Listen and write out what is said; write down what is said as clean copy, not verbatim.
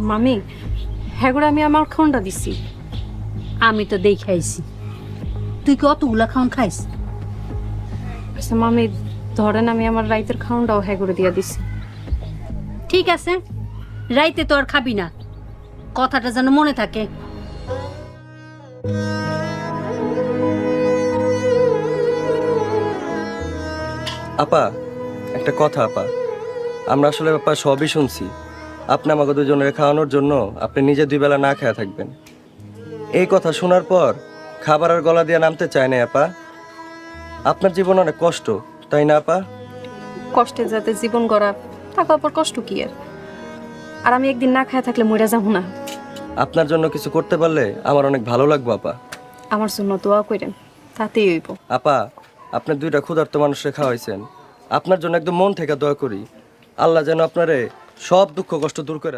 মামি হ্যাঁ করে আমি আমার খাওয়ানটা দিছি। আমি তো দেখাইছি, তুই কি অতগুলা খাওয়ান খাইস? আচ্ছা মামি ধরেন আমি আমার রাইতের খাওয়ানটাও হ্যাঁ করে দিয়ে দিছি। ঠিক আছে, রাইতে তো আর খাবি না, কথাটা যেন মনে থাকে। আপা, একটা কথা আপা, আমরা আসলে আপা সবই শুনছি। আপনি আমাকে দুজনের খাওয়ানোর জন্য আপনি নিজে 2 বেলা না খেয়ে থাকবেন। এই কথা শোনার পর খাবার আর গলা দিয়ে নামতে চায় না আপা। আপনার জীবন অনেক কষ্ট, তাই না আপা? কষ্টে যাতে জীবন গড়া থাকার পর কষ্ট কি আর? আর আমি একদিন না খায় থাকলে মইরা যাবো না। আপনার জন্য কিছু করতে পারলে আমার অনেক ভালো লাগবে আপা। আমার জন্য দোয়া করেন, তাতেই হইব। আপা, আপনি 2টা ক্ষুধার্ত মানুষকে খাওয়াইছেন, আপনার জন্য একদম মন থেকে দোয়া করি আল্লাহ যেন আপনারে সব দুঃখ কষ্ট দূর করে দেয়।